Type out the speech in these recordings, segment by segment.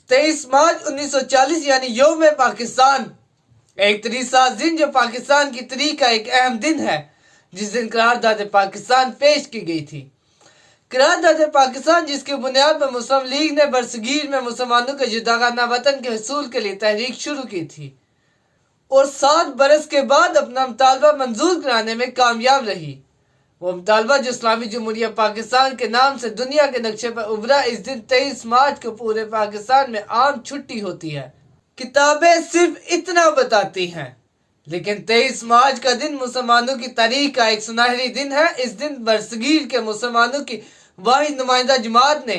23 मार्च 1940 यानी यौम पाकिस्तान एक तरीसा दिन जो पाकिस्तान की तारीख का एक अहम दिन है, जिस दिन करारदाद पाकिस्तान पेश की गई थी। करारदाद पाकिस्तान जिसकी बुनियाद पर मुस्लिम लीग ने बरसगीर में मुसलमानों के जुदागाना वतन के हसूल के लिए तहरीक शुरू की थी और 7 बरस के बाद अपना मुतालबा मंजूर कराने में कामयाब रही। वो मुतालबा जो इस्लामी जमहूरिया पाकिस्तान के नाम से दुनिया के नक्शे पर उभरा, इस दिन 23 मार्च को पूरे पाकिस्तान में आम छुट्टी होती है। किताबें सिर्फ इतना बताती हैं, लेकिन 23 मार्च का दिन मुसलमानों की तारीख का एक सुनहरी दिन है। इस दिन बरसगीर के मुसलमानों की वाहिद नुमाइंदा जमात ने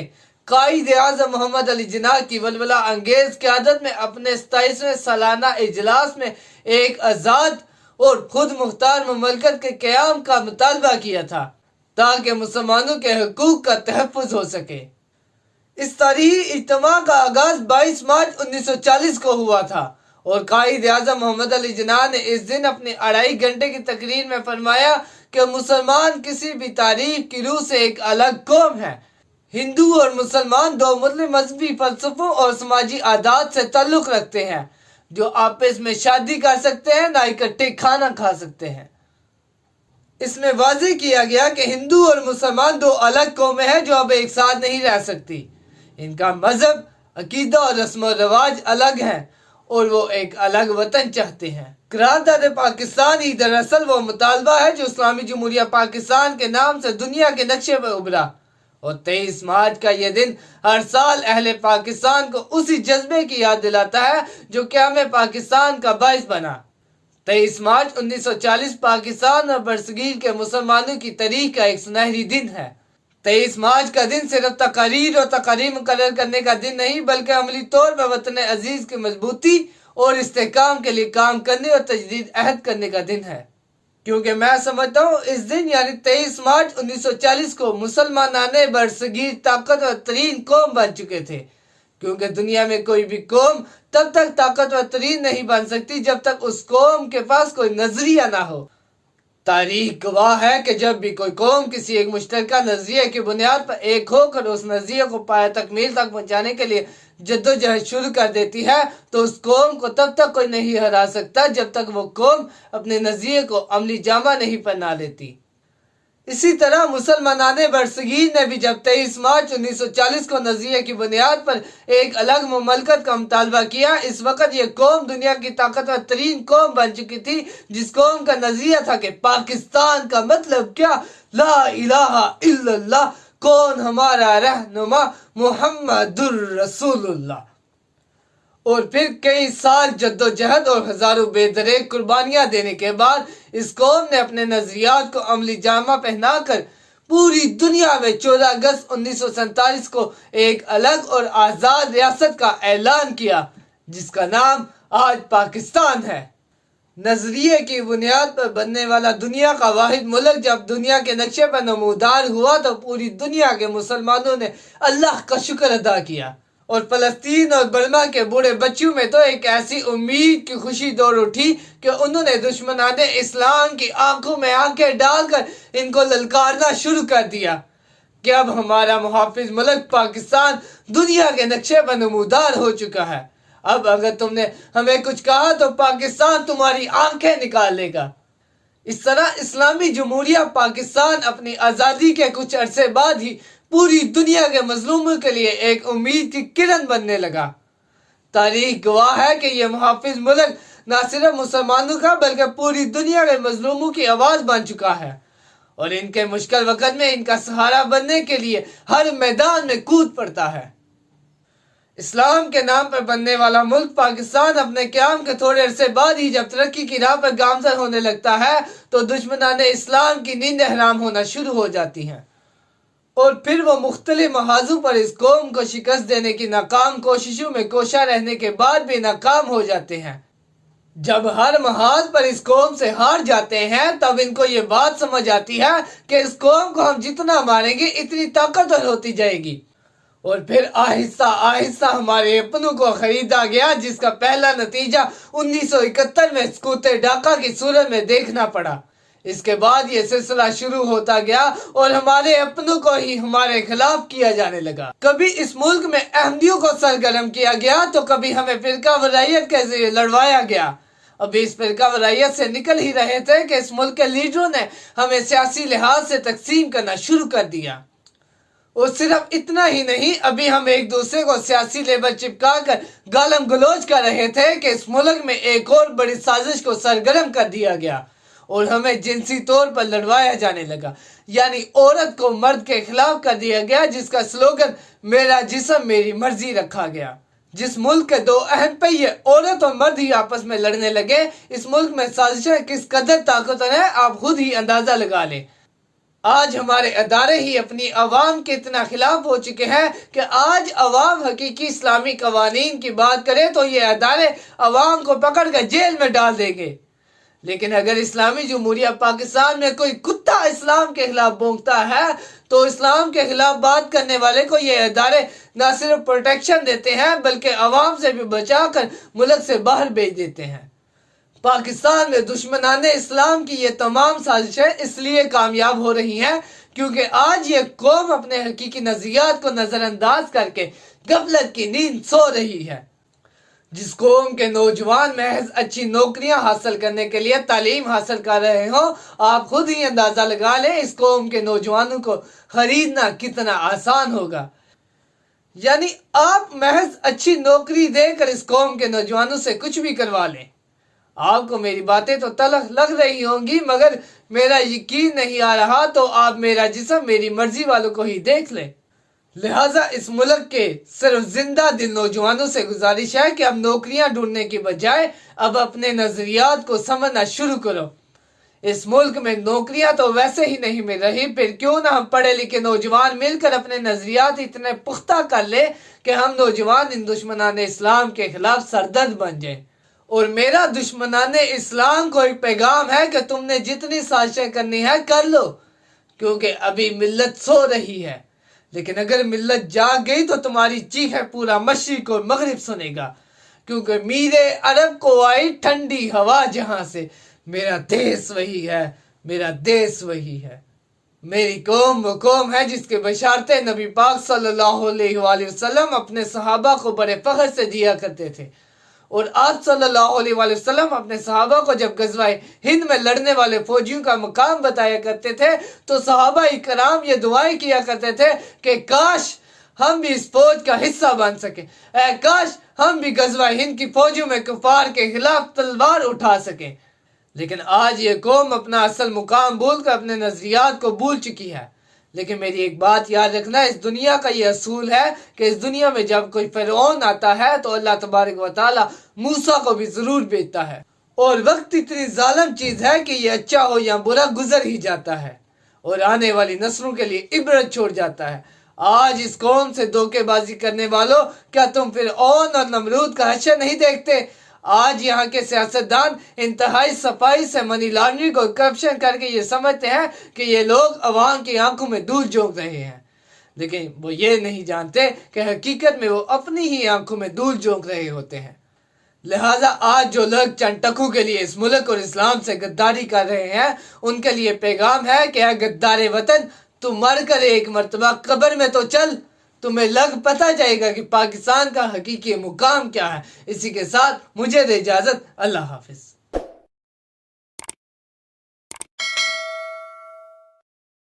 कायद आज़म मोहम्मद अली जिन्ना की वलवला अंगेज क़यादत में अपने 27वें सालाना इजलास में एक आज़ाद और खुद मुख्तार ममलकत के क़याम का मुतालबा किया था, ताकि मुसलमानों के हकूक़ का तहफ़्फ़ुज़ हो सके। इस तारीख़ी इज्तिमा का आगाज़ 22 मार्च 1940 को हुआ था और कायद आज़म मोहम्मद अली जिन्ना ने इस दिन अपनी 2.5 घंटे की तकरीर में फरमाया कि मुसलमान किसी भी तारीख की रूह से एक अलग कौम है। हिंदू और मुसलमान दो मुख्तलिफ मजहबी फलसफों और समाजी आदात से ताल्लुक़ रखते हैं, जो आपस में शादी कर सकते हैं, ना इकट्ठे खाना खा सकते हैं। इसमें वाज़ेह किया गया कि हिंदू और मुसलमान दो अलग कौमें हैं जो अब एक साथ नहीं रह सकती। इनका मजहब, अकीदा और रस्म व रवाज अलग हैं और वो एक अलग वतन चाहते हैं। करारदाद पाकिस्तान ही दरअसल वो मुतालबा है जो इस्लामी जमहूरिया पाकिस्तान के नाम से दुनिया के नक्शे पर उभरा और 23 मार्च का यह दिन हर साल अहले पाकिस्तान को उसी जज्बे की याद दिलाता है जो क़याम पाकिस्तान का बाइस बना। 23 मार्च 1940 पाकिस्तान और बरसगीर के मुसलमानों की तारीख का एक सुनहरी दिन है। 23 मार्च का दिन सिर्फ तकारीर मुकर्रर करने का दिन नहीं, बल्कि अमली तौर पर वतन अजीज की मजबूती और इस्तेहकाम के लिए काम करने और तजदीद अहद करने का दिन है। क्योंकि मैं समझता हूँ इस दिन यानी 23 मार्च 1940 को मुसलमानाने बरसगीर ताकतवर तरीन कौम बन चुके थे, क्योंकि दुनिया में कोई भी कौम तब तक ताकतवर तरीन नहीं बन सकती जब तक उस कौम के पास कोई नजरिया ना हो। तारीख गवाह है कि जब भी कोई कौम किसी एक मुश्तरका नजरिए की बुनियाद पर एक होकर उस नजरिए को पाया तकमील तक पहुंचाने के लिए जद्दोजहद शुरू कर देती है, तो उस कौम को तब तक कोई नहीं हरा सकता जब तक वो कौम अपने नजरिए को अमली जामा नहीं पहना लेती। इसी तरह मुसलमानाने बरसगीर ने भी जब 23 मार्च 1940 को नजरिए की बुनियाद पर एक अलग मुमलकत का मुतालबा किया, इस वक्त ये कौम दुनिया की ताकतवर तरीन कौम बन चुकी थी, जिस कौम का नजरिया था कि पाकिस्तान का मतलब क्या, ला इलाहा इल्लल्लाह, कौन हमारा रहनुमा मुहम्मदुर रसूलुल्लाह। और फिर कई साल जद्दोजहद और हजारों बेदरेग कुर्बानियां देने के बाद इस कौम ने अपने नजरियात को अमली जामा पहनाकर पूरी दुनिया में 14 अगस्त 1947 को एक अलग और आज़ाद रियासत का ऐलान किया, जिसका नाम आज पाकिस्तान है। नजरिए की बुनियाद पर बनने वाला दुनिया का वाहिद मुल्क जब दुनिया के नक्शे पर नमूदार हुआ तो पूरी दुनिया के मुसलमानों ने अल्लाह का शुक्र अदा किया और फलस्तीन और बर्मा के बूढ़े बच्चों में तो एक ऐसी उम्मीद की खुशी दौड़ उठी कि उन्होंने दुश्मनाने इस्लाम की आंखों में आंखें डालकर इनको ललकारना शुरू कर दिया कि अब हमारा मुहाफिज मुल्क पाकिस्तान दुनिया के नक्शे पर नमूदार हो चुका है। अब अगर तुमने हमें कुछ कहा तो पाकिस्तान तुम्हारी आंखें निकाल लेगा। इस तरह इस्लामी जमहूरिया पाकिस्तान अपनी आज़ादी के कुछ अरसे बाद ही पूरी दुनिया के मजलूमों के लिए एक उम्मीद की किरण बनने लगा। तारीख गवाह है कि यह मुहाफिज मुल्क न सिर्फ मुसलमानों का बल्कि पूरी दुनिया के मजलूमों की आवाज़ बन चुका है और इनके मुश्किल वक्त में इनका सहारा बनने के लिए हर मैदान में कूद पड़ता है। इस्लाम के नाम पर बनने वाला मुल्क पाकिस्तान अपने क़याम के थोड़े अरसे बाद ही जब तरक्की की राह पर गामजन होने लगता है तो दुश्मनाने इस्लाम की नींद हराम होना शुरू हो जाती हैं और फिर वो मुख्तलिफ महाजों पर इस कौम को शिकस्त देने की नाकाम कोशिशों में कोशा रहने के बाद भी नाकाम हो जाते हैं। जब हर महाज पर इस कौम से हार जाते हैं तब इनको ये बात समझ आती है कि इस कौम को हम जितना मारेंगे इतनी ताकतवर होती जाएगी और फिर आहिस्ता आहिस्ता हमारे अपनों को खरीदा गया, जिसका पहला नतीजा 1971 में सकूत ढाका की सूरत में देखना पड़ा। اس کے بعد یہ سلسلہ شروع ہوتا گیا اور ہمارے اپنوں کو ہی ہمارے خلاف کیا جانے لگا۔ کبھی اس ملک میں احمدیوں کو سرگرم کیا گیا تو کبھی ہمیں فرقہ واریت کے ذریعے لڑوایا گیا۔ ابھی اس فرقہ واریت سے نکل ہی رہے تھے کہ اس ملک کے لیڈروں نے ہمیں سیاسی لحاظ سے تقسیم کرنا شروع کر دیا۔ اور صرف اتنا ہی نہیں، ابھی ہم ایک دوسرے کو سیاسی لیبل چپکا کر گالم گلوچ کر رہے تھے کہ اس ملک میں ایک اور بڑی سازش کو سرگرم کر دیا گیا اور ہمیں جنسی طور پر لڑوایا جانے لگا، یعنی عورت کو مرد کے خلاف کر دیا گیا، جس کا سلوگن میرا جسم میری مرضی رکھا گیا۔ جس ملک کے دو اہم پہیے عورت اور مرد ہی آپس میں لڑنے لگے، اس ملک میں سازشیں کس قدر طاقتور ہیں آپ خود ہی اندازہ لگا لیں۔ آج ہمارے ادارے ہی اپنی عوام کے اتنا خلاف ہو چکے ہیں کہ آج عوام حقیقی اسلامی قوانین کی بات کرے تو یہ ادارے عوام کو پکڑ کر جیل میں ڈال دیں گے، لیکن اگر اسلامی جمہوریہ پاکستان میں کوئی کتا اسلام کے خلاف بھونکتا ہے تو اسلام کے خلاف بات کرنے والے کو یہ ادارے نہ صرف پروٹیکشن دیتے ہیں بلکہ عوام سے بھی بچا کر ملک سے باہر بھیج دیتے ہیں۔ پاکستان میں دشمنان اسلام کی یہ تمام سازشیں اس لیے کامیاب ہو رہی ہیں کیونکہ آج یہ قوم اپنے حقیقی نظریات کو نظر انداز کر کے غفلت کی نیند سو رہی ہے۔ جس قوم کے نوجوان محض اچھی نوکریاں حاصل کرنے کے لیے تعلیم حاصل کر رہے ہوں، آپ خود ہی اندازہ لگا لیں اس قوم کے نوجوانوں کو خریدنا کتنا آسان ہوگا۔ یعنی آپ محض اچھی نوکری دے کر اس قوم کے نوجوانوں سے کچھ بھی کروا لیں۔ آپ کو میری باتیں تو تلخ لگ رہی ہوں گی، مگر میرا یقین نہیں آ رہا تو آپ میرا جسم میری مرضی والوں کو ہی دیکھ لیں۔ لہٰذا اس ملک کے صرف زندہ دل نوجوانوں سے گزارش ہے کہ اب نوکریاں ڈھونڈنے کی بجائے اب اپنے نظریات کو سمجھنا شروع کرو۔ اس ملک میں نوکریاں تو ویسے ہی نہیں مل رہی، پھر کیوں نہ ہم پڑھے لکھے نوجوان مل کر اپنے نظریات اتنے پختہ کر لیں کہ ہم نوجوان ان دشمنان اسلام کے خلاف سردرد بن جائیں۔ اور میرا دشمنان اسلام کو ایک پیغام ہے کہ تم نے جتنی سازشیں کرنی ہے کر لو، کیونکہ ابھی ملت سو رہی ہے، لیکن اگر ملت جاگ گئی تو تمہاری چیخیں پورا مشرق اور مغرب سنے گا، کیونکہ میرے عرب کو آئی ٹھنڈی ہوا جہاں سے، میرا دیس وہی ہے، میرا دیس وہی ہے۔ میری قوم وہ قوم ہے جس کے بشارتیں نبی پاک صلی اللہ علیہ وآلہ وسلم اپنے صحابہ کو بڑے فخر سے دیا کرتے تھے، اور آپ صلی اللہ علیہ وآلہ وسلم اپنے صحابہ کو جب غزوہ ہند میں لڑنے والے فوجیوں کا مقام بتایا کرتے تھے تو صحابہ اکرام یہ دعائیں کیا کرتے تھے کہ کاش ہم بھی اس فوج کا حصہ بن سکیں، اے کاش ہم بھی غزوہ ہند کی فوجوں میں کفار کے خلاف تلوار اٹھا سکیں۔ لیکن آج یہ قوم اپنا اصل مقام بھول کر اپنے نظریات کو بھول چکی ہے۔ لیکن میری ایک بات یاد رکھنا، اس دنیا کا یہ اصول ہے کہ اس دنیا میں جب کوئی فرعون آتا ہے تو اللہ تبارک و تعالی موسیٰ کو بھی ضرور بھیجتا ہے، اور وقت اتنی ظالم چیز ہے کہ یہ اچھا ہو یا برا گزر ہی جاتا ہے اور آنے والی نسلوں کے لیے عبرت چھوڑ جاتا ہے۔ آج اس قوم سے دھوکے بازی کرنے والوں، کیا تم فرعون اور نمرود کا حشر نہیں دیکھتے؟ آج یہاں کے سیاستدان انتہائی صفائی سے منی لانڈرنگ اور کرپشن کر کے یہ سمجھتے ہیں کہ یہ لوگ عوام کی آنکھوں میں دودھ جھونک رہے ہیں، لیکن وہ یہ نہیں جانتے کہ حقیقت میں وہ اپنی ہی آنکھوں میں دودھ جھونک رہے ہوتے ہیں۔ لہٰذا آج جو لوگ چند ٹکوں کے لیے اس ملک اور اسلام سے غداری کر رہے ہیں، ان کے لیے پیغام ہے کہ اے غدار وطن، تم مر کر ایک مرتبہ قبر میں تو چل، تمہیں لگ پتہ جائے گا کہ پاکستان کا حقیقی مقام کیا ہے۔ اسی کے ساتھ مجھے دے اجازت، اللہ حافظ۔